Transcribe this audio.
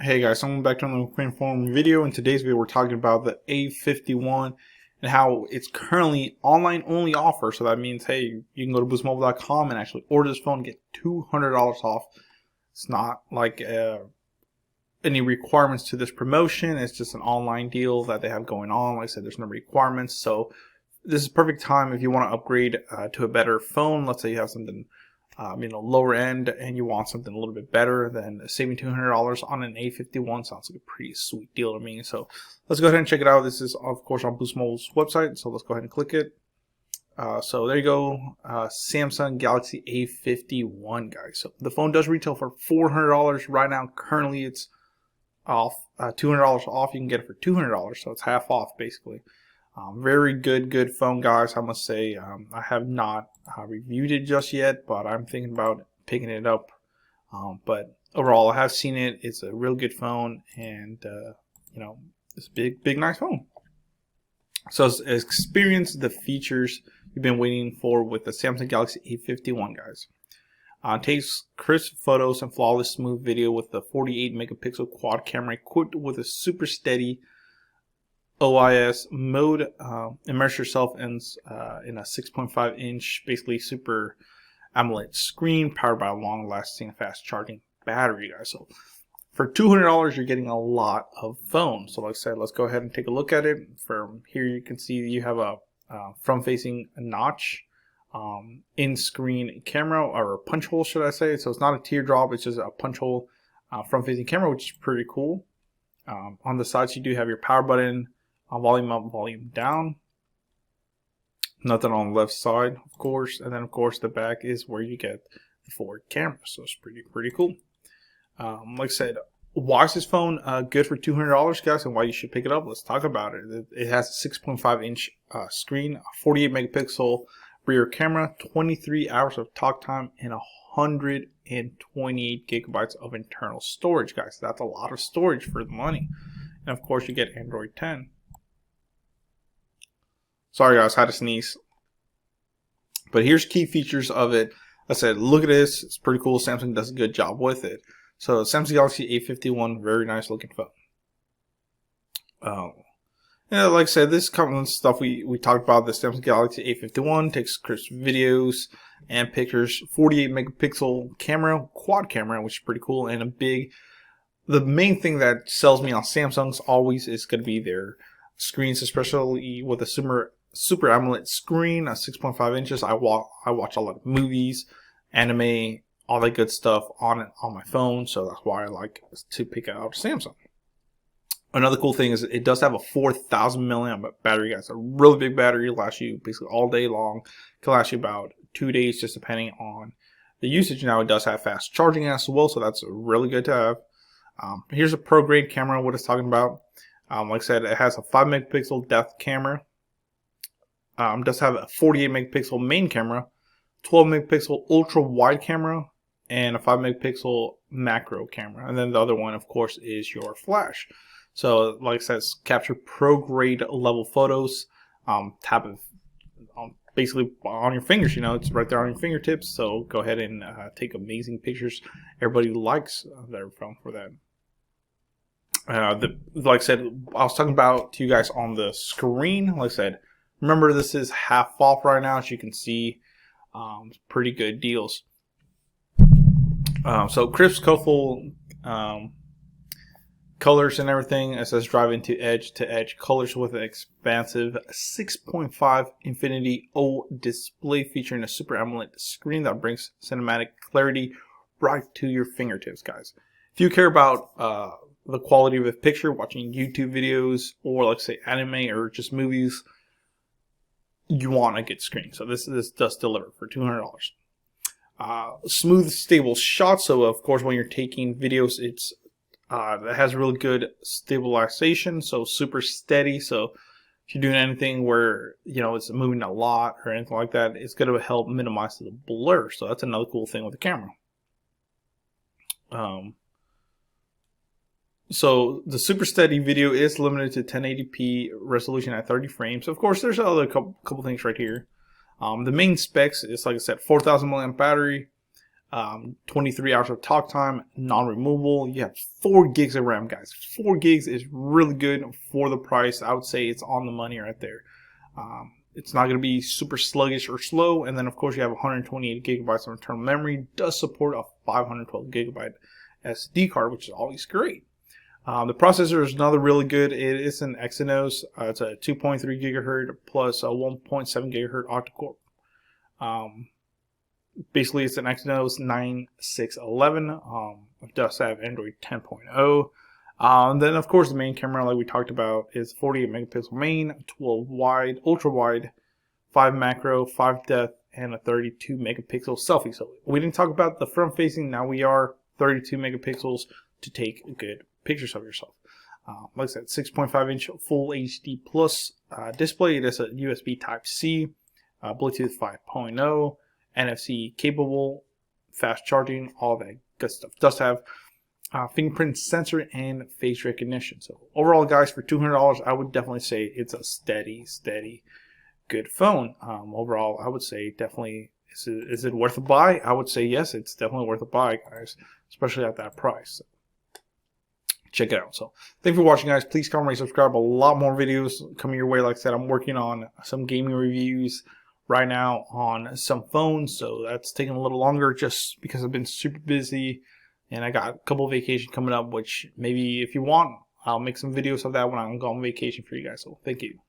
Hey guys, so I'm back to another quick inform video. In today's video, we're talking about the A51 and how it's currently online only offer. So that means, hey, you can go to boostmobile.com and actually order this phone and get $200 off. It's not like any requirements to this promotion. It's just an online deal that they have going on. Like I said, there's no requirements. So this is perfect time if you want to upgrade to a better phone. Let's say you have something lower end and you want something a little bit better, then saving $200 on an A51 sounds like a pretty sweet deal to me. So let's go ahead and check it out. This is of course on Boost Mobile's website, so let's go ahead and click it. So there you go, Samsung Galaxy A51, guys. So the phone does retail for $400 right now. Currently it's off, $200 off. You can get it for $200, so it's half off basically. Very good phone, guys. I must say, I have not reviewed it just yet, but I'm thinking about picking it up. But overall, I have seen it. It's a real good phone, and it's a big nice phone. So experience the features you've been waiting for with the Samsung Galaxy A51, guys. Takes crisp photos and flawless smooth video with the 48 megapixel quad camera equipped with a super steady OIS mode. Immerse yourself in a 6.5 inch basically super AMOLED screen powered by a long lasting fast charging battery, guys. So for $200 you're getting a lot of phone. So like I said, let's go ahead and take a look at it. From here you can see you have a front facing notch in screen camera, or a punch hole should I say. So it's not a teardrop, it's just a punch hole front facing camera, which is pretty cool. On the sides you do have your power button, volume up, volume down. Nothing on the left side, of course, and then of course the back is where you get the forward camera. So it's pretty cool. Like I said, why is this phone good for $200, guys, and why you should pick it up? Let's talk about it. It has a 6.5 inch screen, 48 megapixel rear camera, 23 hours of talk time, and 128 gigabytes of internal storage, guys. That's a lot of storage for the money. And of course you get Android 10. Sorry guys, I had to sneeze. But here's key features of it. I said, look at this. It's pretty cool. Samsung does a good job with it. So Samsung Galaxy A51, very nice looking phone. Like I said, this common stuff we talked about. The Samsung Galaxy A51 takes crisp videos and pictures. 48 megapixel camera, quad camera, which is pretty cool, and the main thing that sells me on Samsung's always is going to be their screens, especially with a super AMOLED screen, 6.5 inches. I watch a lot of movies, anime, all that good stuff on my phone, so that's why I like to pick out Samsung. Another cool thing is it does have a 4,000 milliamp battery, guys. A really big battery, lasts you basically all day long. Can last you about 2 days, just depending on the usage. Now it does have fast charging as well, so that's really good to have. Here's a pro grade camera, what it's talking about. Like I said, it has a 5 megapixel depth camera. Does have a 48 megapixel main camera, 12 megapixel ultra wide camera, and a 5 megapixel macro camera. And then the other one, of course, is your flash. So like I said, capture pro grade level photos. Tap it basically on your fingers. It's right there on your fingertips. So go ahead and take amazing pictures. Everybody likes their phone for that. Like I said, I was talking about to you guys on the screen. Like I said, remember this is half off right now, as you can see. Pretty good deals. So crisp, colorful colors and everything. It says drive into edge to edge colors with an expansive 6.5 Infinity O display featuring a super AMOLED screen that brings cinematic clarity right to your fingertips, guys. If you care about the quality of a picture, watching YouTube videos, or like say anime or just movies, you want a good screen. So this does deliver for $200. Smooth, stable shots. So of course, when you're taking videos, it has really good stabilization. So super steady. So if you're doing anything where it's moving a lot or anything like that, it's going to help minimize the blur. So that's another cool thing with the camera. So the super steady video is limited to 1080p resolution at 30 frames. Of course, there's other couple things right here. The main specs is, like I said, 4,000 milliamp battery, 23 hours of talk time, non-removable. You have 4 gigs of RAM, guys. 4 gigs is really good for the price. I would say it's on the money right there. It's not going to be super sluggish or slow. And then, of course, you have 128 gigabytes of internal memory. It does support a 512 gigabyte SD card, which is always great. The processor is another really good. It is an Exynos. It's a 2.3 gigahertz plus a 1.7 gigahertz octa-core. Basically, it's an Exynos 9611. It does have Android 10.0. Then, of course, the main camera, like we talked about, is 48 megapixel main, 12 wide, ultra wide, 5 macro, 5 depth, and a 32 megapixel selfie. So we didn't talk about the front facing. Now we are 32 megapixels to take good pictures of yourself. Like I said, 6.5 inch full HD plus display. It is a USB Type C, Bluetooth 5.0, NFC capable, fast charging, all that good stuff. Does have fingerprint sensor and face recognition. So overall, guys, for $200, I would definitely say it's a steady good phone. Overall, I would say definitely, is it worth a buy? I would say yes, it's definitely worth a buy, guys, especially at that price. So check it out. So thanks for watching, guys. Please comment, rate, subscribe. A lot more videos coming your way. Like I said, I'm working on some gaming reviews right now on some phones, so that's taking a little longer just because I've been super busy. And I got a couple of vacations coming up, which maybe if you want, I'll make some videos of that when I'm going on vacation for you guys. So thank you.